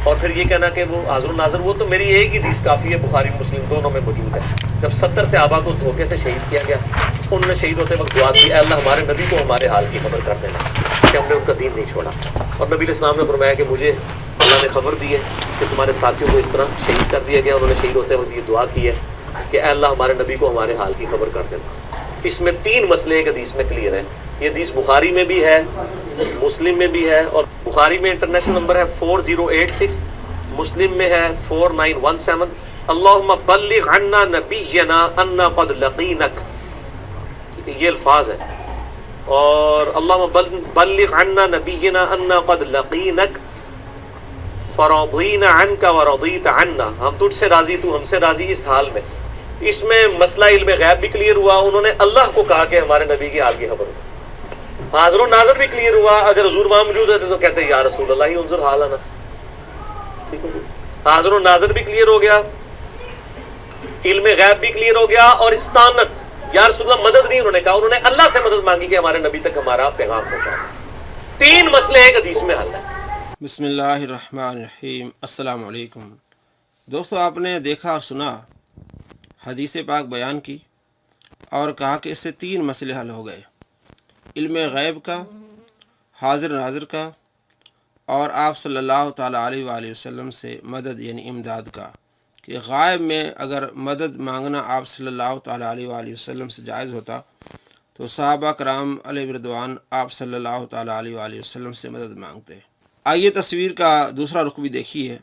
اور پھر یہ کہنا کہ وہ حاضر و ناظر، وہ تو میری ایک ہی حدیث کافی ہے، بخاری مسلم دونوں میں موجود ہے، جب 70 صحابہ کو دھوکے سے شہید کیا گیا، انہوں نے شہید ہوتے وقت دعا کی، اے اللہ ہمارے نبی کو ہمارے حال کی خبر کر دینا کہ ہم نے ان کا دین نہیں چھوڑا. اور نبی علیہ السلام نے فرمایا کہ مجھے اللہ نے خبر دی ہے کہ تمہارے ساتھیوں کو اس طرح شہید کر دیا گیا. انہوں نے شہید ہوتے وقت یہ دعا کی ہے کہ اے اللہ ہمارے نبی کو ہمارے حال کی خبر کر دینا. اس میں 3 مسئلے ایک حدیث میں کلیئر ہیں. یہ حدیث بخاری میں بھی ہے، مسلم میں بھی ہے، اور بخاری میں انٹرنیشنل نمبر ہے 4086، مسلم میں ہے 4917. اللہم بلغ عنا نبینا انا قد لقینک، یہ الفاظ ہیں. اور اللہم بلغ عنا نبینا انا قد لقینک فرضینا عنک ورضیت عنا، ہم تجھ سے راضی تو ہم سے راضی اس حال میں. اس میں مسئلہ علم غیب بھی کلیئر ہوا. انہوں نے اللہ کو کہا کہ ہمارے نبی کی حال کی خبر ہو. حاضر و ناظر بھی کلیئر ہوا. اگر حضور وہاں موجود ہوتے تو کہتے یا رسول اللہ ہی انظر حالنا. ٹھیک ہے، حاضر و ناظر بھی کلیئر ہو گیا، علم غیب بھی کلیئر ہو گیا، اور استانت یا رسول اللہ مدد نہیں انہوں نے کہا، انہوں نے اللہ سے مدد مانگی کہ ہمارے نبی تک ہمارا پیغام پہنچا. 3 مسئلے ایک حدیث میں حل ہے. بسم اللہ الرحمن الرحیم. السلام علیکم دوستو، آپ نے دیکھا اور سنا، حدیث پاک بیان کی اور کہا کہ اس سے 3 مسئلے حل ہو گئے: علم غیب کا، حاضر ناظر کا، اور آپ صلی اللہ تعالیٰ علیہ وآلہ وسلم سے مدد یعنی امداد کا، کہ غائب میں اگر مدد مانگنا آپ صلی اللہ تعالیٰ علیہ وآلہ وسلم سے جائز ہوتا تو صحابہ کرام علیہ رضوان آپ صلی اللہ تعالیٰ علیہ وآلہ وسلم سے مدد مانگتے. آئیے تصویر کا دوسرا رخ بھی دیکھیے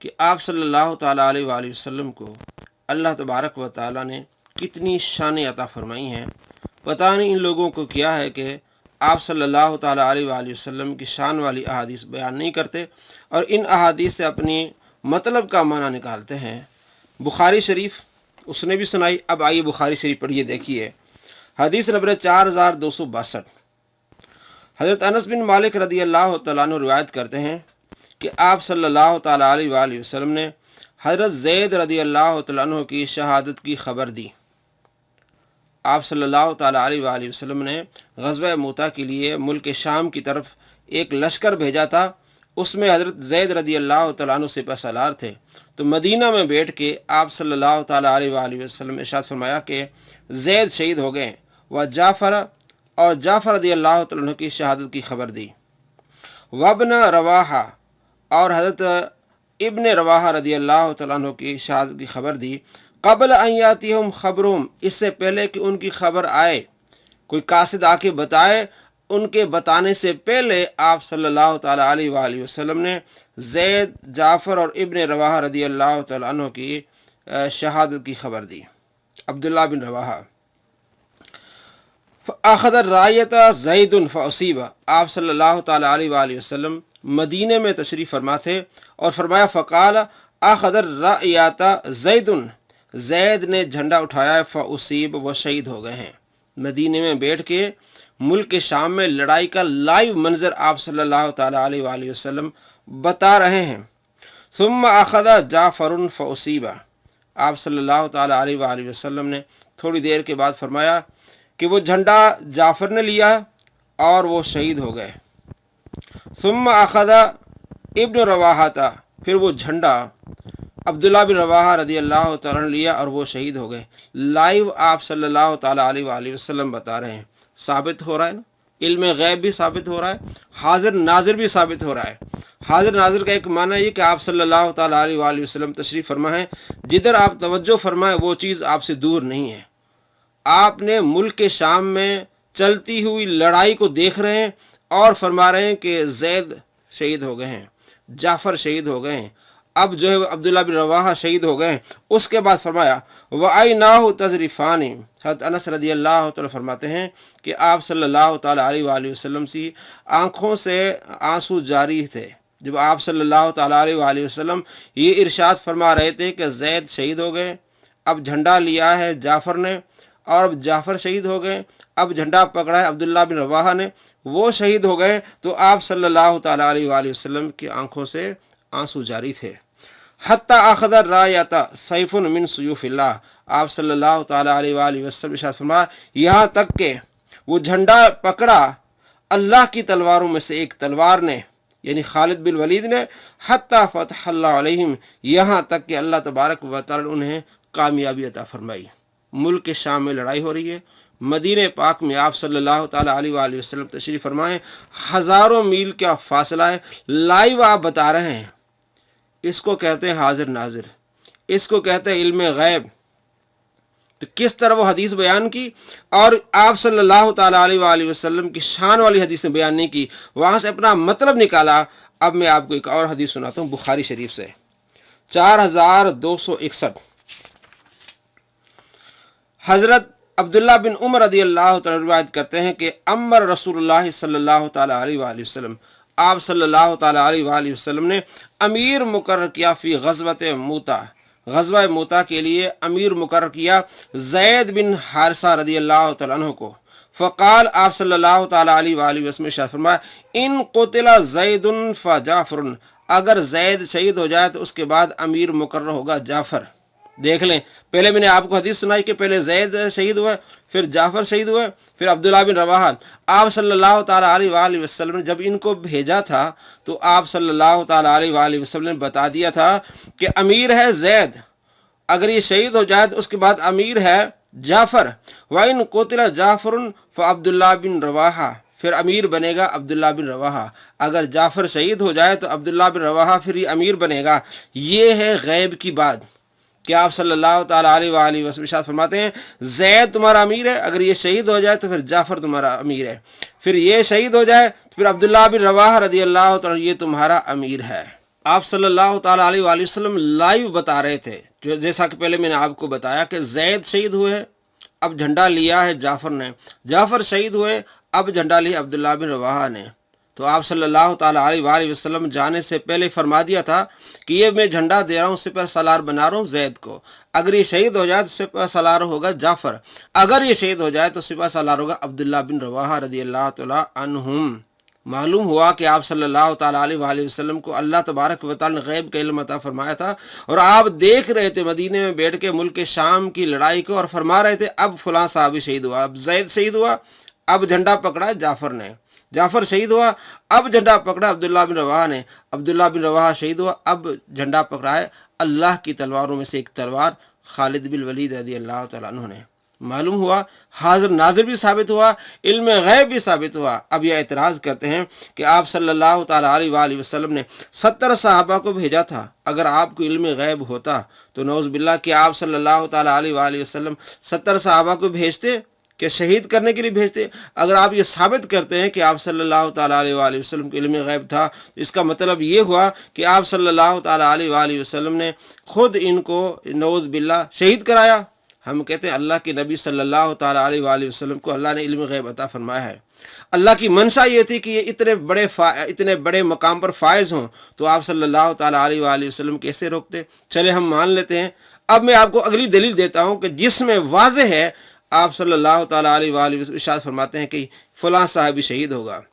کہ آپ صلی اللہ تعالیٰ علیہ وآلہ وسلم کو اللہ تبارک و تعالیٰ نے کتنی شانیں عطا فرمائی ہیں. پتہ نہیں ان لوگوں کو کیا ہے کہ آپ صلی اللہ تعالیٰ علیہ وآلہ وسلم کی شان والی احادیث بیان نہیں کرتے اور ان احادیث سے اپنی مطلب کا معنی نکالتے ہیں. بخاری شریف اس نے بھی سنائی. اب آئیے بخاری شریف پڑھیے، دیکھیے حدیث نمبر 4262. حضرت انس بن مالک رضی اللہ تعالیٰ عنہ روایت کرتے ہیں کہ آپ صلی اللہ تعالیٰ علیہ وآلہ وسلم نے حضرت زید رضی اللہ تعالیٰ عنہ کی شہادت کی خبر دی. آپ صلی اللہ تعالیٰ علیہ وآلہ وسلم نے غزوہ موتا کے لیے ملک شام کی طرف ایک لشکر بھیجا تھا. اس میں حضرت زید رضی اللہ تعالیٰ عنہ سپہ سالار تھے. تو مدینہ میں بیٹھ کے آپ صلی اللہ تعالیٰ علیہ وآلہ وسلم نے ارشاد فرمایا کہ زید شہید ہو گئے، و جعفر، اور جعفر رضی اللہ تعالیٰ عنہ کی شہادت کی خبر دی. وابن رواحہ، اور حضرت ابن رواحہ رضی اللہ تعالیٰ عنہ کی شہادت کی خبر دی. قبل ان یاتیہم خبرہم، اس سے پہلے کہ ان کی خبر آئے، کوئی قاصد آ کے بتائے، ان کے بتانے سے پہلے آپ صلی اللہ تعالیٰ علیہ وآلہ وسلم نے زید، جعفر اور ابن رواحہ رضی اللہ تعالیٰ عنہ کی شہادت کی خبر دی. عبداللہ بن رواحہ، اخذ الرایۃ زید فاصیب، آپ صلی اللہ تعالیٰ علیہ وآلہ وسلم مدینے میں تشریف فرما تھے اور فرمایا فقال اخذ الرایۃ زید، زید نے جھنڈا اٹھایا ہے، فاصیب، وہ شہید ہو گئے ہیں. مدینے میں بیٹھ کے ملک شام میں لڑائی کا لائیو منظر آپ صلی اللہ تعالیٰ علیہ وآلہ وسلم بتا رہے ہیں. ثم اخذ جعفر فاصیب، آپ صلی اللہ تعالیٰ علیہ وآلہ وسلم نے تھوڑی دیر کے بعد فرمایا کہ وہ جھنڈا جعفر نے لیا اور وہ شہید ہو گئے. ثم اخذ ابن رواحہ، پھر وہ جھنڈا عبداللہ بن رواحہ رضی اللہ تعالیٰ نے لیا اور وہ شہید ہو گئے. لائیو آپ صلی اللہ تعالیٰ علیہ وآلہ وسلم بتا رہے ہیں. ثابت ہو رہا ہے نا، علم غیب بھی ثابت ہو رہا ہے، حاضر ناظر بھی ثابت ہو رہا ہے. حاضر ناظر کا ایک معنی یہ کہ آپ صلی اللہ تعالیٰ علیہ وآلہ وسلم تشریف فرما ہے، جدھر آپ توجہ فرمائیں وہ چیز آپ سے دور نہیں ہے. آپ نے ملک شام میں چلتی ہوئی لڑائی کو دیکھ رہے ہیں اور فرما رہے ہیں کہ زید شہید ہو گئے ہیں، جعفر شہید ہو گئے ہیں، اب جو ہے عبداللہ بن رواحہ شہید ہو گئے ہیں. اس کے بعد فرمایا وَعَيْنَاهُ تَذْرِفَانِ، حضرت انس رضی اللہ تعالیٰ فرماتے ہیں کہ آپ صلی اللہ تعالیٰ علیہ وآلہ وسلم کی آنکھوں سے آنسو جاری تھے جب آپ صلی اللہ تعالیٰ علیہ وآلہ وسلم یہ ارشاد فرما رہے تھے کہ زید شہید ہو گئے، اب جھنڈا لیا ہے جعفر نے اور اب جعفر شہید ہو گئے، اب جھنڈا پکڑا ہے عبداللہ بن رواحہ نے، وہ شہید ہو گئے. تو آپ صلی اللہ تعالیٰ علیہ وآلہ وسلم کی آنکھوں سے آنسو جاری تھے. حتی اخذ الرایۃ سیف من سیوف اللہ، آپ صلی اللہ تعالیٰ علیہ وآلہ وسلم ارشاد فرمایا یہاں تک کہ وہ جھنڈا پکڑا اللہ کی تلواروں میں سے ایک تلوار نے، यानी खालिद बिन वलीद ने, हत्ता फतह अल्लाह अलैहिम, यहाँ तक कि अल्लाह तबारक व तआला उन्हें कामयाबी अता फरमाई। मुल्क के शाम में लड़ाई हो रही है, मदीने पाक में आप सल्लल्लाहु ताला अलैहि वसल्लम तशरीफ़ फरमाएं, हज़ारों मील का फासला है, लाइव आप बता रहे हैं। इसको कहते हैं हाजिर नाजिर, इसको कहते हैं इल्म गैब। तो किस तरह वो हदीस बयान की, और आप सल्लल्लाहु ताला अलैहि वसल्लम की शान वाली हदीसें बयान नहीं की, वहाँ से अपना मतलब निकाला। अब मैं आपको एक और हदीस सुनाता हूँ बुखारी शरीफ से, 4261। हज़रत अब्दुल्ला बिन उमर रज़ी अल्लाह तआला रिवायत करते हैं कि अमर रसूलुल्लाह सल्लल्लाहु ताला अलैहि वसल्लम, आप सल्लल्लाहु ताला अलैहि वसल्लम ने अमीर मुकर्रर किया फ़ी ग़ज़वत मूता, ग़ज़वा मूता के लिए अमीर मुकर्रर किया ज़ैद बिन हारिसा रज़ी अल्लाह तआला अन्हु को। फ़क़ाल, आप सल्लल्लाहु ताला अलैहि वसल्लम ने इरशाद फरमाया, इन क़ुतिला ज़ैदुन फ़ जाफ़रुन, अगर ज़ैद शहीद हो जाए तो उसके बाद अमीर मुकर्रर होगा जाफ़र। देख लें, पहले मैंने आपको हदीस सुनाई कि पहले ज़ैद शहीद हुआ, फिर जाफ़र शहीद हुआ, फिर अब्दुल्ला बिन रवाहा। आप सल्लल्लाहु ताला अलैहि वसल्लम ने जब इनको भेजा था तो आप सल्लल्लाहु ताला अलैहि वसल्लम ने बता दिया था कि अमीर है ज़ैद, अगर ये शहीद हो जाए तो उसके बाद अमीर है जाफ़र। वाइन कोतिला जाफ़रुन फ़ अब्दुल्ला बिन रवाहा, फिर अमीर बनेगा अब्दुल्ला बिन रवाहा। अगर जाफ़र शहीद हो जाए तो अब्दुल्ला बिन रवाहा फिर ये अमीर बनेगा। ये है गैब की बात कि आप सल्लल्लाहु ताला अलैहि वसल्लम इरशाद फरमाते हैं, ज़ैद तुम्हारा अमीर है, अगर ये शहीद हो जाए तो फिर जाफ़र तुम्हारा अमीर है, फिर ये शहीद हो जाए तो फिर अब्दुल्ला बिन रवाहा रज़ी अल्लाह तआला ये तुम्हारा अमीर है। आप सल्लल्लाहु ताला अलैहि वसल्लम लाइव बता रहे थे, जो जैसा कि पहले मैंने आपको बताया कि ज़ैद शहीद हुए, अब झंडा लिया है जाफ़र ने, जाफ़र शहीद हुए, अब झंडा लिया अब्दुल्ला बिन रवाहा ने। तो आप सल्लल्लाहु ताला अलैहि वसल्लम जाने से पहले फरमा दिया था कि ये मैं झंडा दे रहा हूँ, सिपह सलार बना रहा हूँ ज़ैद को, अगर ये शहीद हो जाए तो सिपह सलार होगा जाफ़र, अगर ये शहीद हो जाए तो सिपह सलार होगा अब्दुल्ला बिन रवाहा रज़ी अल्लाह तआला अन्हुम। मालूम हुआ कि आप सल्लल्लाहु ताला अलैहि वसल्लम को अल्लाह तबारक व तआला ने गैब का इल्म अता फरमाया था, और आप देख रहे थे मदीने में बैठ के मुल्क के शाम की लड़ाई को, और फरमा रहे थे अब फलां साहबी शहीद हुआ, अब ज़ैद शहीद हुआ, अब झंडा पकड़ा जाफ़र ने, जाफ़र शहीद हुआ, अब झंडा पकड़ा अब्दुल्ला बिन रवाहा ने, अब्दुल्ला बिन रवाहा शहीद हुआ, अब झंडा पकड़ा है अल्लाह की तलवारों में से एक तलवार खालिद बिन वलीद रज़ी अल्लाह तआला अन्हु ने। मालूम हुआ हाजिर नाजिर भी साबित हुआ, इल्म गैब भी साबित हुआ। अब यह एतराज़ करते हैं कि आप सल्लल्लाहु ताला अलैहि वसल्लम ने 70 सहाबा को भेजा था, अगर आपको इल्म गैब होता तो नौज़ बिल्लाह कि आप सल्लल्लाहु ताला अलैहि वसल्लम 70 सहाबा को भेजते कि शहीद करने के लिए भेजते। अगर आप ये साबित करते हैं कि आप सल्लल्लाहु ताला अलैहि वसल्लम को इल्म गैब था, तो इसका मतलब ये हुआ कि आप सल्लल्लाहु ताला अलैहि वसल्लम ने खुद इनको नौज़ बिल्लाह शहीद कराया। हम कहते हैं अल्लाह के नबी सल्लल्लाहु ताला अलैहि वसल्लम को अल्लाह ने इल्म गैब अता फरमाया है। अल्लाह की मंशा ये थी कि ये इतने बड़े मकाम पर फायज हों, तो आप सल्लल्लाहु ताला अलैहि वसल्लम कैसे रोकते। चले हम मान लेते हैं। अब मैं आपको अगली दलील देता हूँ कि जिसमें वाज़ेह है आप सल्लल्लाहु ताला अलैहि वसल्लम इरशाद फरमाते हैं कि फ़लाँ साहबी शहीद होगा।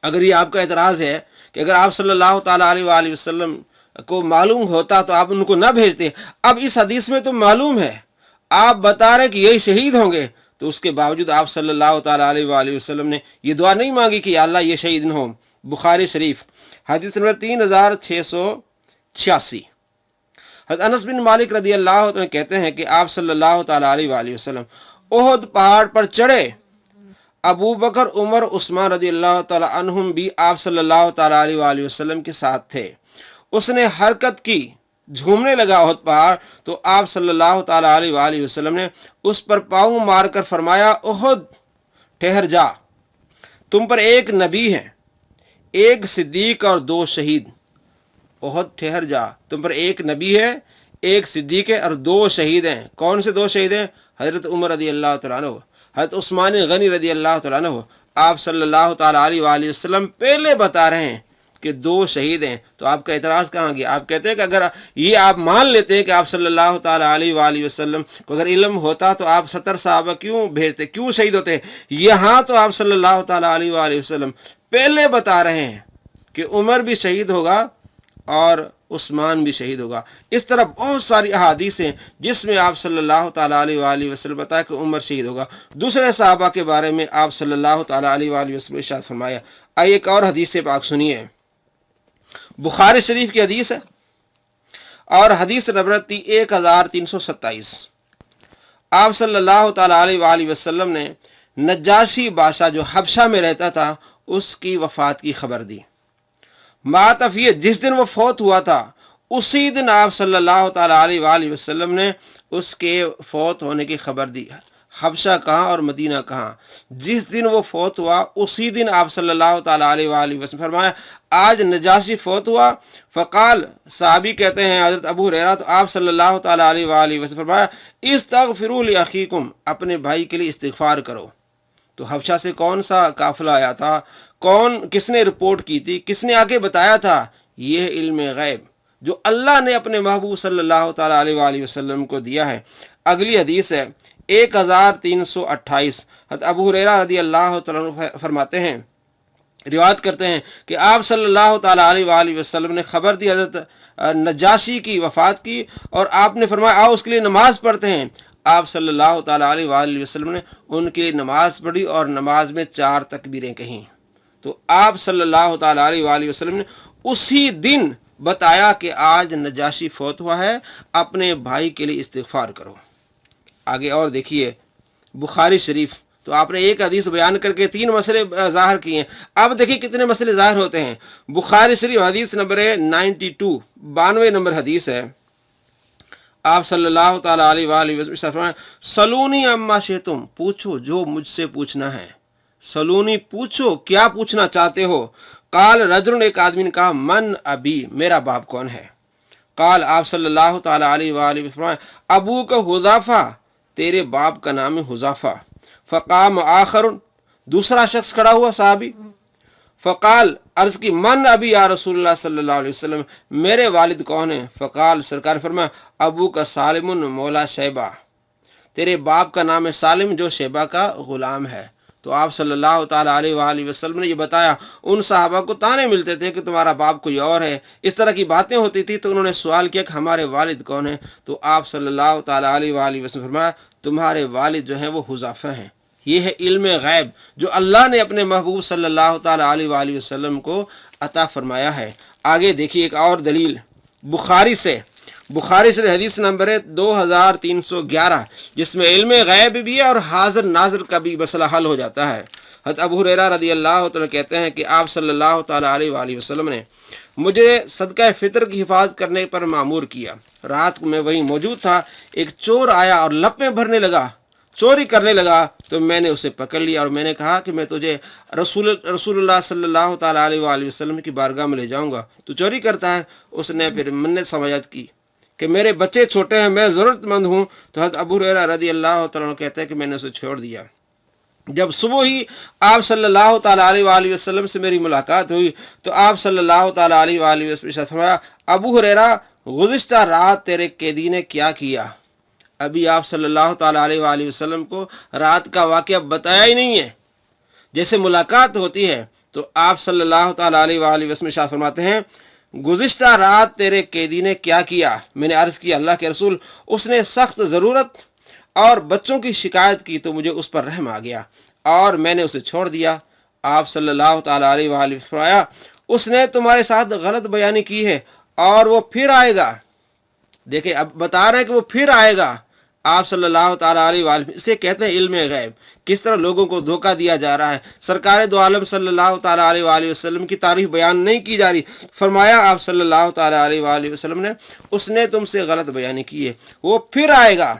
अगर ये आपका एतराज़ है कि अगर आप सल्लल्लाहु ताला अलैहि वसल्लम को मालूम होता तो आप उनको ना भेजते, अब इस हदीस में तो मालूम है, आप बता रहे कि यही शहीद होंगे, तो उसके बावजूद आप सल्लल्लाहु ताला अलैहि वसल्लम ने ये दुआ नहीं मांगी कि या अल्लाह ये शहीद न हो। बुखारी शरीफ हदीस नंबर 3686। हज़रत अनस बिन मालिक रज़ी अल्लाह अन्हु कहते हैं कि आप सल्लल्लाहु ताला अलैहि वसल्लम ओहद पहाड़ पर चढ़े, अबू बकर, उमर, उस्मान रज़ी अल्लाह ताला अन्हुम भी आप सल्लल्लाहु ताला अलैहि वसल्लम के साथ थे। उसने हरकत की, झूमने लगा ओहद पहाड़, तो आप सल्लल्लाहु ताला अलैहि वसल्लम ने उस पर पाँव मारकर फरमाया, ओहद ठहर जा, तुम पर एक नबी है, एक सिद्दीक और 2 शहीद। ओहद ठहर जा, तुम पर एक नबी है, एक सिद्दीक है और 2 शहीद हैं। कौन से 2 शहीद हैं? हज़रत उमर रज़ी अल्लाह तआला अन्हु, हज़रत उस्मान गनी रज़ी अल्लाह तआला अन्हु। आप सल्लल्लाहु ताला अलैहि वसल्लम पहले बता रहे हैं कि 2 शहीद हैं, तो आपका एतराज़ कहाँ गया? आप कहते हैं कि अगर ये आप मान लेते हैं कि आप सल्लल्लाहु ताला अलैहि वसल्लम को अगर इल्म होता तो आप 70 सहाबा क्यों भेजते, क्यों शहीद होते? यहाँ तो आप सल्लल्लाहु ताला अलैहि वसल्लम पहले बता रहे हैं कि उमर भी शहीद होगा और उस्मान भी शहीद होगा। इस तरह बहुत सारी अहादीस हैं जिसमें आप सल्लल्लाहु ताला अलैहि वसल्लम बताया कि उमर शहीद होगा। दूसरे सहाबा के बारे में आप सल्लल्लाहु ताला अलैहि वसल्लम इरशाद फरमाया। आइए एक और हदीस से पाक सुनिए। बुखारी शरीफ की हदीस है और हदीस नंबर 1327। आप सल्लल्लाहु ताला अलैहि वसल्लम ने नजाशी बादशाह जो हबशा में रहता था उसकी वफात की खबर दी। मातफिय जिस दिन वो फौत हुआ था उसी दिन आप सल्लल्लाहु ताला अलैहि वसल्लम ने उसके फौत होने की खबर दी। हबशा कहाँ और मदीना कहाँ? जिस दिन वो फौत हुआ उसी दिन आप सल्लल्लाहु ताला अलैहि वसल्लम फरमाया आज नजाशी फौत हुआ। फ़काल साहबी कहते हैं हज़रत अबू हुरैरा, तो आप सल्लल्लाहु ताला अलैहि वसल्लम फरमाया इस्तगफिरू लि अखीकुम, अपने भाई के लिए इस्तिगफार करो। तो हबशा से कौन सा काफिला आया था, किसने रिपोर्ट की थी, किसने आगे बताया था? यह इल्म गैब जो अल्लाह ने अपने महबूब सल्लल्लाहु ताला अलैहि वसल्लम को दिया है। अगली हदीस है 1328। हज़रत अबू हुरैरा रज़ी अल्लाह तआला अन्हु फरमाते हैं, रिवायत करते हैं कि आप सल्लल्लाहु ताला अलैहि वसल्लम ने खबर दी हज़रत नजाशी की वफ़ात की और आपने फरमाया आओ उसके लिए नमाज पढ़ते हैं। आप सल्लल्लाहु ताला अलैहि वसल्लम ने उनके लिए नमाज पढ़ी और नमाज में 4 तकबीरें कहीं। तो आप सल्लल्लाहु ताला अलैहि वसल्लम ने उसी दिन बताया कि आज नजाशी फौत हुआ है, अपने भाई के लिए इस्तिगफार करो। आगे और देखिए बुखारी शरीफ, तो आपने एक हदीस बयान करके 3 मसले ज़ाहिर किए। अब देखिए कितने मसले ज़ाहिर होते हैं। बुखारी शरीफ हदीस नंबर 92 नंबर हदीस है। आप सल्लल्लाहु ताला अलैहि वसल्लम सलूनी अम्मा शेतुम, पूछो जो मुझसे पूछना है। सलूनी पूछो, क्या पूछना चाहते हो? काल रजुल, एक आदमी ने कहा मन अबी, मेरा बाप कौन है? काल आप सल्लल्लाहु ताला अलैहि वसल्लम अबू का हुज़ाफा, तेरे बाप का नाम है हुज़ाफा। फ़काम आखर, दूसरा शख्स खड़ा हुआ साहबी। फ़काल, अर्ज़ की मन अबी या रसूलुल्लाह सल्लल्लाहु अलैहि वसल्लम, मेरे वालिद कौन है? फ़काल, सरकार फरमाया अबू का सालिमुन मौला शैबा, तेरे बाप का नाम है सालिम जो शैबा का ग़ुलाम है। तो आप सल्लल्लाहु ताला अलैहि वसल्लम ने ये बताया। उन सहाबा को ताने मिलते थे कि तुम्हारा बाप कोई और है, इस तरह की बातें होती थी, तो उन्होंने सवाल किया कि हमारे वालिद कौन है? तो आप सल्लल्लाहु ताला अलैहि वसल्लम फरमाया तुम्हारे वालिद जो हैं वो हुज़ाफ़ा हैं। ये है इल्म गैब जो अल्लाह ने अपने महबूब सल्लल्लाहु ताला अलैहि वसल्लम को अता फरमाया है। आगे देखिए एक और दलील बुखारी से हदीस नंबर है 2311, जिसमें इल्म गैब भी है और हाज़िर नाज़िर का भी मसला हल हो जाता है। हज़रत अबू हुरैरा रज़ी अल्लाह तआला कहते हैं कि आप सल्लल्लाहु ताला अलैहि वसल्लम ने मुझे सदका फ़ितर की हिफाजत करने पर मामूर किया। रात में वहीं मौजूद था, एक चोर आया और लपें भरने लगा, चोरी करने लगा। तो मैंने उसे पकड़ लिया और मैंने कहा कि मैं तुझे रसूलुल्लाह सल्लल्लाहु ताला अलैहि वसल्लम की बारगाह में ले जाऊंगा, तू चोरी करता है। उसने फिर मन्नत समाजत की कि मेरे बच्चे छोटे हैं, मैं ज़रूरतमंद हूँ। तो हज़रत अबू हुरैरा रज़ी अल्लाह तआला अन्हु कहते हैं कि मैंने उसे छोड़ दिया। जब सुबह ही आप सल्लल्लाहु ताला अलैहि वसल्लम से मेरी मुलाकात हुई तो आप सल्लल्लाहु ताला अलैहि वसल्लम फरमाया अबू हुरैरा, गुज़िश्ता रात तेरे कैदी ने क्या किया? अभी आप सल्लल्लाहु ताला अलैहि वसल्लम को रात का वाक़या बताया ही नहीं है। जैसे मुलाकात होती है तो आप सल्लल्लाहु ताला अलैहि वसल्लम फरमाते हैं गुज़िश्ता रात तेरे कैदी ने क्या किया? मैंने अर्ज़ किया अल्लाह के रसूल, उसने सख्त ज़रूरत और बच्चों की शिकायत की तो मुझे उस पर रहम आ गया और मैंने उसे छोड़ दिया। आप सल्लल्लाहु ताला अलैहि वसल्लम फरमाया उसने तुम्हारे साथ गलत बयानी की है और वो फिर आएगा। देखिए अब बता रहे हैं कि वो फिर आएगा। आप सल्लल्लाहु ताला अलैहि वसल्लम, इसे कहते हैं इल्म गैब। किस तरह लोगों को धोखा दिया जा रहा है। सरकार दो आलम सल्लल्लाहु ताला अलैहि वसल्लम की तारीफ बयान नहीं की जा रही। फरमाया आप सल्लल्लाहु ताला अलैहि वसल्लम ने उसने तुमसे गलत बयानी की है, वो फिर आएगा।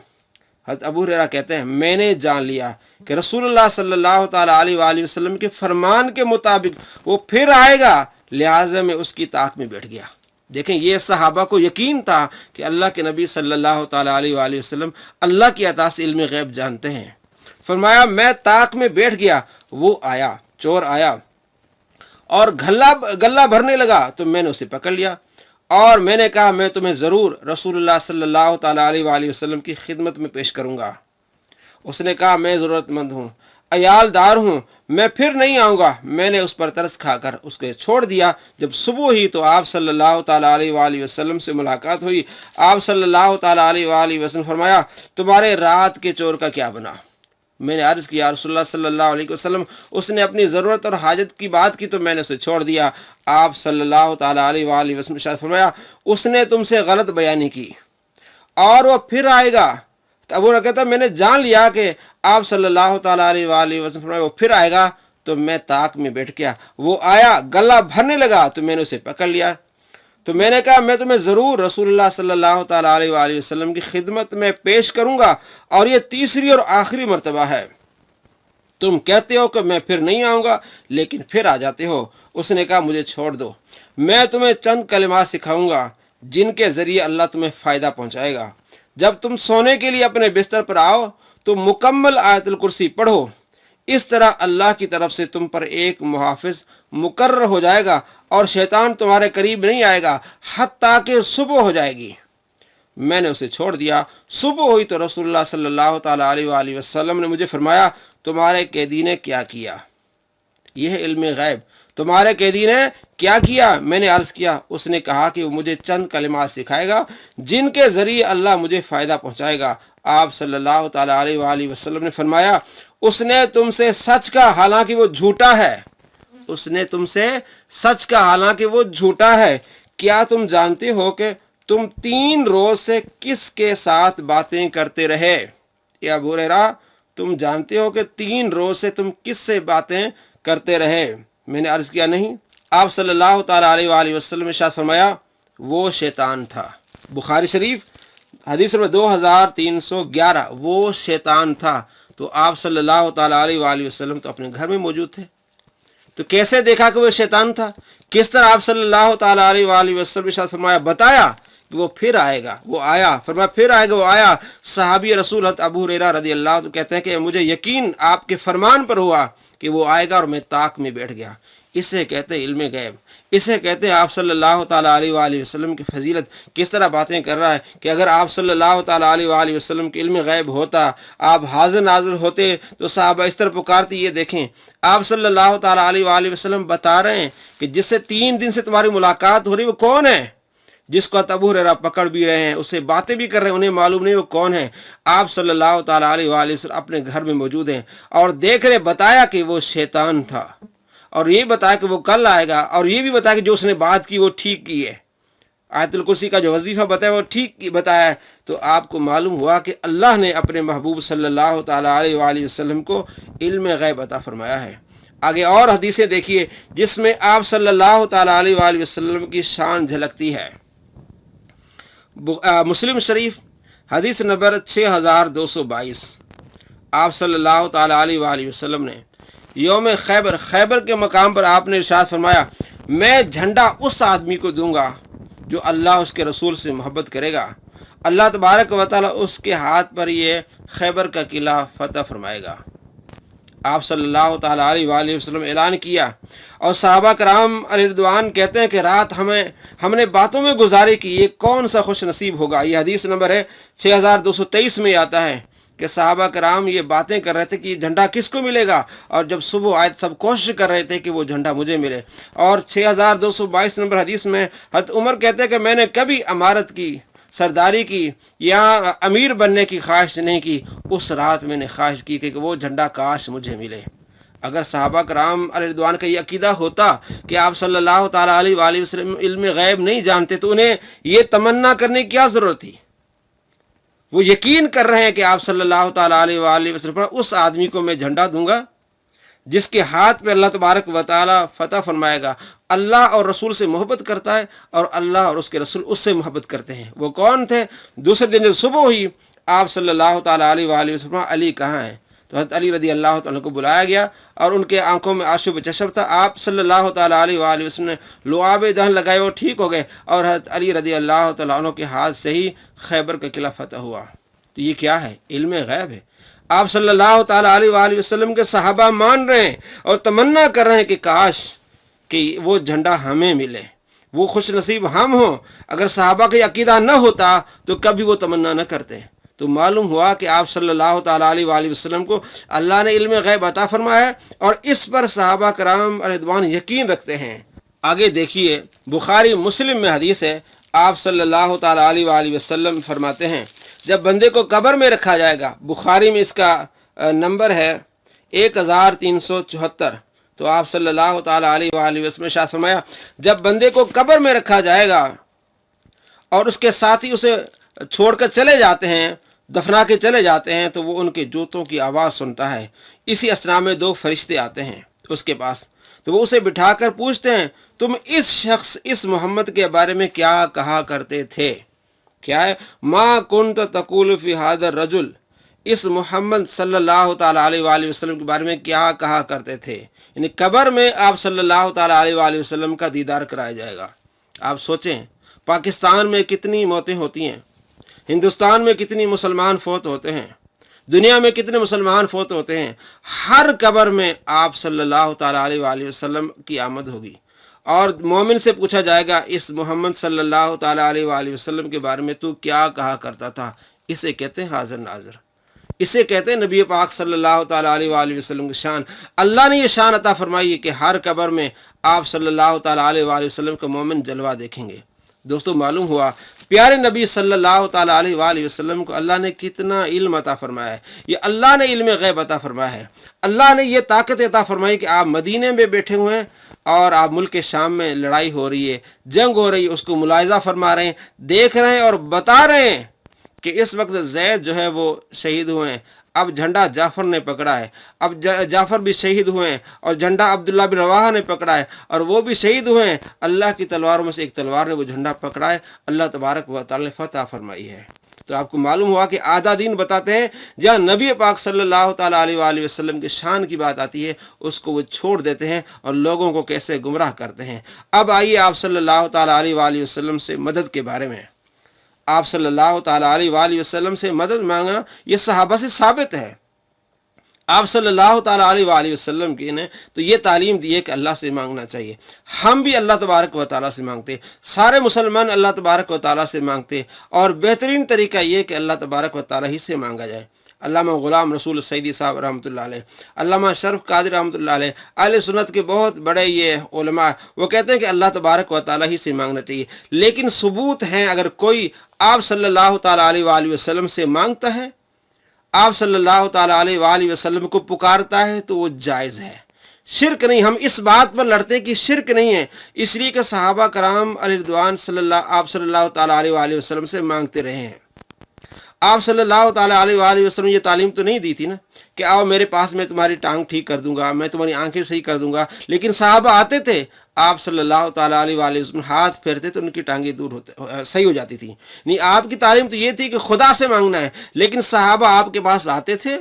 हज़रत अबू हुरैरा कहते हैं मैंने जान लिया कि रसूलुल्लाह सल्लल्लाहु ताला अलैहि वसल्लम के फरमान के मुताबिक वो फिर आएगा, लिहाजा में उसकी ताक में बैठ गया। देखें ये सहाबा को यकीन था कि अल्लाह के नबी सल्लल्लाहु ताला अलैहि वसल्लम अल्लाह की अता से इल्म गैब जानते हैं। फरमाया मैं ताक में बैठ गया, वो आया, चोर आया और गल्ला भरने लगा तो मैंने उसे पकड़ लिया और मैंने कहा मैं तुम्हें ज़रूर रसूलुल्लाह सल्लल्लाहु ताला अलैहि वसल्लम की खिदमत में पेश करूँगा। उसने कहा मैं ज़रूरतमंद हूँ, अयालदार हूँ, मैं फिर नहीं आऊँगा। मैंने उस पर तरस खाकर उसको छोड़ दिया। जब सुबह ही तो आप सल्लल्लाहु ताला अलैहि वसल्लम से मुलाकात हुई। आप सल्लल्लाहु ताला अलैहि वसल्लम फरमाया तुम्हारे रात के चोर का क्या बना? मैंने अर्ज़ किया रसूलुल्लाह सल्लल्लाहु अलैहि वसल्लम, उसने अपनी ज़रूरत और हाजत की बात की तो मैंने उसे छोड़ दिया। आप सल्लल्लाहु ताला अलैहि वसल्लम ने फरमाया, उसने तुमसे गलत बयानी की और वो फिर आएगा। तो अबू बकर कहता, मैंने जान लिया कि आप सल्लल्लाहु ताला अलैहि वसल्लम फरमाया वो फिर आएगा, तो मैं ताक में बैठ गया। वो आया, गला भरने लगा, तो मैंने उसे पकड़ लिया। तो मैंने कहा, मैं तुम्हें ज़रूर रसूलुल्लाह सल्लल्लाहु ताला अलैहि वसल्लम की खिदमत में पेश करूँगा और ये तीसरी और आखिरी मर्तबा है। तुम कहते हो कि मैं फिर नहीं आऊँगा, लेकिन फिर आ जाते हो। उसने कहा, मुझे छोड़ दो, मैं तुम्हें चंद कलिमात सिखाऊंगा जिनके ज़रिए अल्लाह तुम्हें फ़ायदा पहुँचाएगा। जब तुम सोने के लिए अपने बिस्तर पर आओ तो मुकम्मल आयतुल कुर्सी पढ़ो। इस तरह अल्लाह की तरफ से तुम पर एक मुहाफिज मुकर्रर हो जाएगा और शैतान तुम्हारे करीब नहीं आएगा हत्ता कि सुबह हो जाएगी। मैंने उसे छोड़ दिया। सुबह हुई तो रसूलुल्लाह सल्लल्लाहु ताला अलैहि वसल्लम ने मुझे फरमाया, तुम्हारे कैदी ने क्या किया? यह इल्म गैब, तुम्हारे कैदी ने क्या किया? मैंने अर्ज़ किया। उसने कहा कि वो मुझे चंद कलिमात सिखाएगा जिनके ज़रिए अल्लाह मुझे फ़ायदा पहुँचाएगा। आप सल्लल्लाहु ताला अलैहि वसल्लम ने फरमाया, उसने तुमसे सच कहा हालांकि वो झूठा है। उसने तुमसे सच कहा हालांकि वो झूठा है। क्या तुम जानते हो कि तुम 3 रोज से किसके साथ बातें करते रहे? या अबू हुरैरा, तुम जानते हो कि 3 रोज से तुम किससे बातें करते रहे? मैंने अर्ज़ किया, नहीं। आप सल्लल्लाहु ताला अलैहि वसल्लम ने इरशाद फरमाया, वो शैतान था। बुखारी शरीफ हदीस नंबर 2311, वो शैतान था। तो आप सल्लल्लाहु ताला अलैहि वसल्लम तो अपने घर में मौजूद थे, तो कैसे देखा कि वो शैतान था? किस तरह आप सल्लल्लाहु ताला अलैहि वसल्लम ने फरमाया, बताया कि वो फिर आएगा। वो आया, फरमाया फिर आएगा, वो आया। सहाबी रसूल हज़रत अबू हुरैरा रज़ी अल्लाह तो कहते हैं कि मुझे यकीन आपके फरमान पर हुआ कि वो आएगा और मैं ताक में बैठ गया। इसे कहते हैं इल्म गैब। इसे कहते हैं आप सल्लल्लाहु ताला अलैहि वसल्लम की फजीलत। किस तरह बातें कर रहा है कि अगर आप सल्लल्लाहु ताला अलैहि वसल्लम के इल्म गैब होता, आप हाजिर नाजिर होते, तो साहबा इस तरह पुकारते। ये देखें, आप सल्लल्लाहु ताला अलैहि वसल्लम बता रहे हैं कि जिससे 3 दिन से तुम्हारी मुलाकात हो रही, वो कौन है? जिसको अबू हुरैरा पकड़ भी रहे हैं, उससे बातें भी कर रहे हैं, उन्हें मालूम नहीं वो कौन है। आप सल्लल्लाहु ताला अलैहि वसल्लम अपने घर में मौजूद हैं और देख रहे, बताया कि वो शैतान था, और ये बताया कि वो कल आएगा, और ये भी बताया कि जो उसने बात की वो ठीक की है। आयतुल कुर्सी का जो वजीफा बताया वो ठीक बताया है। तो आपको मालूम हुआ कि अल्लाह ने अपने महबूब सल्लल्लाहु ताला अलैहि वसल्लम को इल्म गैब अता फरमाया है। आगे और हदीसें देखिए जिसमें आप सल्लल्लाहु ताला अलैहि वसल्लम की शान झलकती है। मुस्लिम शरीफ हदीस नंबर 6222, आप सल्लल्लाहु ताला अलैहि वसल्लम ने यौम खैबर, खैबर के मकाम पर आपने इरशाद फरमाया, मैं झंडा उस आदमी को दूंगा जो अल्लाह उसके रसूल से मोहब्बत करेगा। अल्लाह तबारक व तआला उसके हाथ पर ये खैबर का किला फतह फरमाएगा। आप सल्लल्लाहु ताला अलैहि वसल्लम ऐलान किया और सहाबा कराम रिदवान कहते हैं कि रात हमने बातों में गुजारी की, ये कौन सा खुश नसीब होगा। ये हदीस नंबर है 6223 में आता है कि सहाबा कराम ये बातें कर रहे थे कि झंडा किसको मिलेगा, और जब सुबह आए सब कोशिश कर रहे थे कि वो झंडा मुझे मिले। और 6222 नंबर हदीस में हज़रत उमर कहते हैं कि मैंने कभी अमारत की, सरदारी की या अमीर बनने की ख्वाहिश नहीं की। उस रात मैंने ख्वाहिश की कि वो झंडा काश मुझे मिले। अगर सहाबा कराम रिदवान का ये अकीदा होता कि आप सल्लल्लाहु ताला अलैहि वसल्लम इल्म गैब नहीं जानते, तो उन्हें ये तमन्ना करने की क्या ज़रूरत थी? वो यकीन कर रहे हैं कि आप सल्लल्लाहु ताला अलैहि वसल्लम, उस आदमी को मैं झंडा दूंगा जिसके हाथ पे अल्लाह तबारक व तआला फतह फरमाएगा। अल्लाह और रसूल से मोहब्बत करता है और अल्लाह और उसके रसूल उससे मोहब्बत करते हैं। वो कौन थे? दूसरे दिन जब सुबह हुई, आप सल्लल्लाहु ताला अलैहि वसल्लम, अली कहाँ हैं? तो हज़रत अली रज़ी अल्लाह तआला को बुलाया गया और उनके आंखों में आंसू चशम था। आप सल्लल्लाहु ताला अलैहि वसल्लम ने लुआब दहन लगाए, वो ठीक हो गए और हज़रत अली रज़ी अल्लाह तआला के हाथ से ही खैबर का किला फतह हुआ। तो ये क्या है? इल्म गैब है। आप सल्लल्लाहु ताला अलैहि वसल्लम के सहाबा मान रहे हैं और तमन्ना कर रहे हैं कि काश कि वो झंडा हमें मिले, वो खुश नसीब हम हों। अगर सहाबा का अकीदा न होता तो कभी वो तमन्ना न करते। तो मालूम हुआ कि आप सल्लल्लाहु ताला अलैहि वसल्लम को अल्लाह ने इल्म गैब अता फरमाया है और इस पर सहाबा कराम रिदवान यकीन रखते हैं। आगे देखिए, बुखारी मुस्लिम में हदीस है, आप सल्लल्लाहु ताला अलैहि वसल्लम फरमाते हैं, जब बंदे को कब्र में रखा जाएगा, बुखारी में इसका नंबर है 1374। तो आप सल्लल्लाहु ताला अलैहि वसल्लम ने शायद फरमाया, जब बंदे को कब्र में रखा जाएगा और उसके साथी उसे छोड़कर चले जाते हैं, दफना के चले जाते हैं, तो वो उनके जूतों की आवाज़ सुनता है। इसी असना में 2 फरिश्ते आते हैं उसके पास, तो वो उसे बिठाकर पूछते हैं, तुम इस शख्स, इस मोहम्मद के बारे में क्या कहा करते थे? क्या है? मा कुन्त तक़ूल फ़ी हाज़ा रजुल, इस मोहम्मद सल्लल्लाहु ताला अलैहि वसल्लम के बारे में क्या कहा करते थे? यानी कब्र में आप सल्लल्लाहु ताला अलैहि वसल्लम का दीदार कराया जाएगा। आप सोचें, पाकिस्तान में कितनी मौतें होती हैं, हिंदुस्तान में कितनी मुसलमान फौत होते हैं, दुनिया में कितने मुसलमान फौत होते हैं, हर कब्र में आप सल्लल्लाहु ताला अलैहि वसल्लम की आमद होगी और मोमिन से पूछा जाएगा, इस मोहम्मद सल्लल्लाहु ताला अलैहि वसल्लम के बारे में तू क्या कहा करता था? इसे कहते हैं हाज़िर नाज़िर, इसे कहते हैं नबी पाक सल्लल्लाहु ताला अलैहि वसल्लम की शान। अल्लाह ने ये शान अता फरमाई है कि हर कब्र में आप सल्लल्लाहु ताला अलैहि वसल्लम का मोमिन जलवा देखेंगे। दोस्तों, मालूम हुआ प्यारे नबी सल्लल्लाहु ताला अलैहि वसल्लम को अल्लाह ने कितना इल्म अता फरमाया है। ये अल्लाह ने इल्म गैब अता फरमाया है। अल्लाह ने ये ताकत अता फरमाई कि आप मदीने में बैठे हुए हैं और आप मुल्क के शाम में लड़ाई हो रही है, जंग हो रही है, उसको मुलाहिजा फरमा रहे हैं, देख रहे हैं और बता रहे हैं कि इस वक्त जैद जो है वो शहीद हुए हैं, अब झंडा जाफ़र ने पकड़ा है, अब जाफ़र भी शहीद हुए हैं और झंडा अब्दुल्ला बिन रवाहा ने पकड़ा है और वो भी शहीद हुए हैं। अल्लाह की तलवारों में से एक तलवार ने वो झंडा पकड़ा है, अल्लाह तबारक व तआला ने फतह फरमाई है। तो आपको मालूम हुआ कि आधा दिन बताते हैं, जहाँ नबी पाक सल्लल्लाहु ताला अलैहि वसल्लम की शान की बात आती है, उसको वो छोड़ देते हैं और लोगों को कैसे गुमराह करते हैं। अब आइए आप सल्लल्लाहु ताला अलैहि वसल्लम से मदद के बारे में। आप सल्लल्लाहु ताला अलैहि वसल्लम से मदद मांगना ये सहाबा से साबित है। आप सल्लल्लाहु ताला अलैहि वसल्लम की ने तो ये तालीम दी है कि अल्लाह से मांगना चाहिए। हम भी अल्लाह तबारक व तआला से मांगते, सारे मुसलमान अल्लाह तबारक व तआला से मांगते और बेहतरीन तरीका ये कि अल्लाह तबारक व तआला ही से मांगा जाए। अल्लामा गुलाम रसूल सईदी साहब रहमतुल्लाह अलैह, अल्लामा शरफ कादिर रहमतुल्लाह अलैह, अहले सुन्नत के बहुत बड़े ये उलमा, वो कहते हैं कि अल्लाह तबारक व तआला ही से मांगना चाहिए। लेकिन सबूत हैं, अगर कोई आप सल्लल्लाहु ताला अलैहि वसल्लम से मांगता है, आप सल्लल्लाहु ताला अलैहि वसल्लम को पुकारता है, तो वो जायज़ है, शिरक नहीं। हम इस बात पर लड़ते हैं कि शिरक नहीं है, इसलिए कि सहाबा कराम अलैहिर्रिदवान आप सल्लल्लाहु ताला अलैहि वसल्लम से मांगते रहे हैं। आप सल्लल्लाहु ताला अलैहि वसल्लम ये तालीम तो नहीं दी थी ना कि आओ मेरे पास, मैं तुम्हारी टांग ठीक कर दूंगा, मैं तुम्हारी आंखें सही कर दूंगा। लेकिन सहाबा आते थे, आप सल्लल्लाहु ताला अलैहि वसल्लम हाथ फेरते तो उनकी टांगें सही हो जाती थी। नहीं, आपकी तालीम तो ये थी कि खुदा से मांगना है, लेकिन सहाबा आपके पास आते थे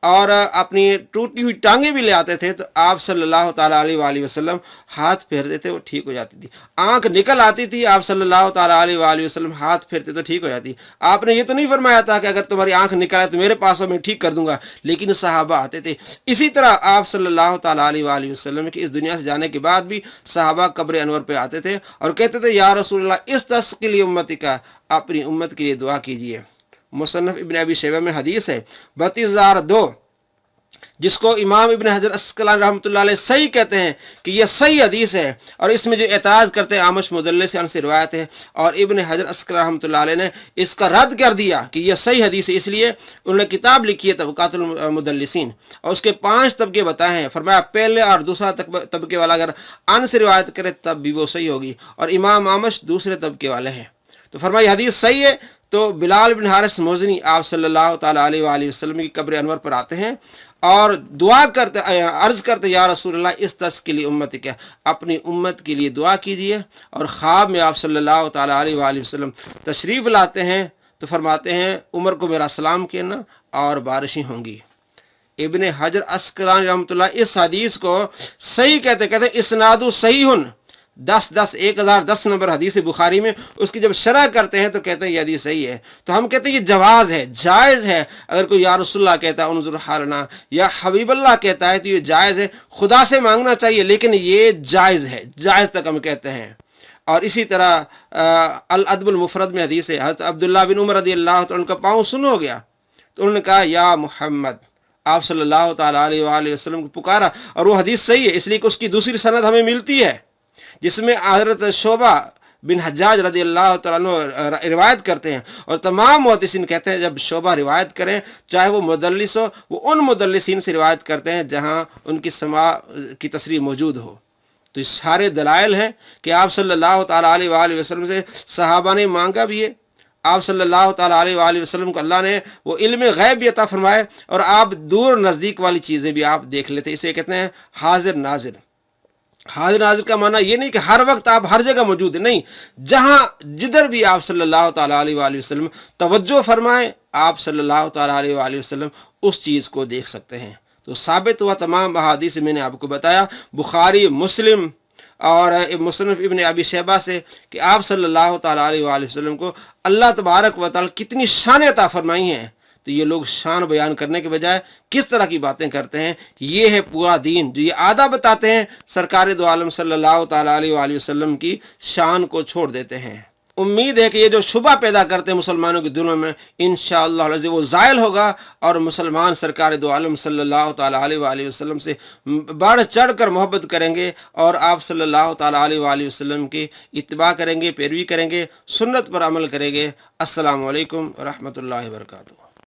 और अपनी टूटी हुई टांगें भी ले आते थे, तो आप सल्लल्लाहु ताला अलैहि वसल्लम हाथ फेरते थे, वो ठीक हो जाती थी। आंख निकल आती थी, आप सल्लल्लाहु ताला अलैहि वसल्लम हाथ फेरते तो ठीक हो जाती। आपने ये तो नहीं फरमाया था कि अगर तुम्हारी आंख निकल आए तो मेरे पास मैं ठीक कर दूंगा, लेकिन सहाबा आते थे। इसी तरह आप सल्लल्लाहु ताला अलैहि वसल्लम के इस दुनिया से जाने के बाद भी सहाबा कब्र अनवर पे आते थे और कहते थे, या रसूलल्लाह इस तस के लिए उम्मती का, अपनी उम्मत के लिए दुआ कीजिए। मुसन्नफ इब्न अबी शैबा में हदीस है 32,002, जिसको इमाम इब्न हजर अस्कलानी रहमतुल्लाह अलैह सही कहते हैं कि यह सही हदीस है, और इसमें जो एतराज़ करते हैं आमश मुदल्लिस से रिवायत है, और इब्न हजर अस्कलानी रहमतुल्लाह अलैह ने इसका रद्द कर दिया कि यह सही हदीस है। इसलिए उन्होंने किताब लिखी है तबक़ातुल मुदल्लिसीन, और उसके 5 तबके बताए हैं। फरमाया पहले और दूसरा तबके वाला अगर अन से रिवायत करे तब भी वो सही होगी, और इमाम आमश दूसरे तबके वाले हैं। तो फरमाया हदीस सही है। तो बिलाल बिन हारिस मोज़नी आप सल्लल्लाहु ताला अलैहि वसल्लम की कब्र अनवर पर आते हैं और दुआ करते, अर्ज़ करते, या रसूलल्लाह इस तस के लिए उम्मत क्या, अपनी उम्मत के लिए दुआ कीजिए। और ख्वाब में आप सल्लल्लाहु ताला अलैहि वसल्लम तशरीफ़ लाते हैं तो फरमाते हैं, उमर को मेरा सलाम कहना और बारिशें होंगी। इब्न हजर अस्कलानी रहमतुल्लाह इस हदीस को सही कहते इस्नादु सहीहुन 1010 नंबर हदीस बुखारी में उसकी जब शरह करते हैं तो कहते हैं ये हदीस सही है। तो हम कहते हैं ये जवाज़ है, जायज़ है। अगर कोई या रसूलल्लाह कहता है उन्जुर हालना, या हबीबल्लाह कहता है तो ये जायज़ है। खुदा से मांगना चाहिए, लेकिन ये जायज़ है, जायज़ तक हम कहते हैं। और इसी तरह अल अदबुल मुफरद में हदीस है, हज़रत अब्दुल्लाह बिन उमर रज़ियल्लाहु अन्हु उनका पाँव सुन हो गया तो उन्होंने कहा, या मुहम्मद, आप सल्लल्लाहु ताला अलैहि वसल्लम को पुकारा। और वो हदीस सही है, इसलिए कि उसकी दूसरी सनद हमें मिलती है जिसमें हज़रत शोबा बिन हज्जाज रदी अल्लाह तआला अन्हु रिवायत करते हैं, और तमाम मुहद्दिसीन कहते हैं जब शोबा रिवायत करें चाहे वो मुदल्लिस हो, वो उन मुदल्लिसीन से रिवायत करते हैं जहाँ उनकी समा की तसरीह मौजूद हो। तो ये सारे दलाइल हैं कि आप सल्लल्लाहु ताला अलैहि वसल्लम से सहाबा ने मांगा भी है, आप सल्लल्लाहु ताला अलैहि वसल्लम को अल्लाह ने वो इल्म गैब भी अता फरमाए, और आप दूर नज़दीक वाली चीज़ें भी आप देख लेते। इसे कहते हैं हाजिर नाजिर। हाजिर नाजिर का माना ये नहीं कि हर वक्त आप हर जगह मौजूद है, नहीं, जहाँ जिधर भी आप सल्लल्लाहु ताला अलैहि वसल्लम तवज्जो फरमाएं, आप सल्लल्लाहु ताला अलैहि वसल्लम उस चीज़ को देख सकते हैं। तो साबित हुआ तमाम अहादीस मैंने आपको बताया, बुखारी, मुस्लिम और मुसन्नफ़ इब्न अबी शैबा से, कि आप सल्लल्लाहु ताला अलैहि वसल्लम को अल्लाह तबारक व तआला कितनी शान अता फरमाई हैं। तो ये लोग शान बयान करने के बजाय किस तरह की बातें करते हैं। ये है पूरा दीन, जो ये आधा बताते हैं सरकार दो आलम सल्लल्लाहु ताला अलैहि वसल्लम की शान को छोड़ देते हैं। उम्मीद है कि ये जो शुबा पैदा करते हैं मुसलमानों के दिलों में, इंशाअल्लाह वो ज़ायल होगा और मुसलमान सरकार दो आलम सल्लल्लाहु ताला अलैहि वसल्लम से बढ़ चढ़ कर मोहब्बत करेंगे और आप सल्लल्लाहु ताला अलैहि वसल्लम की इत्तिबा करेंगे, पैरवी करेंगे, सुन्नत पर अमल करेंगे। अस्सलामु अलैकुम व रहमतुल्लाहि व बरकातुहू।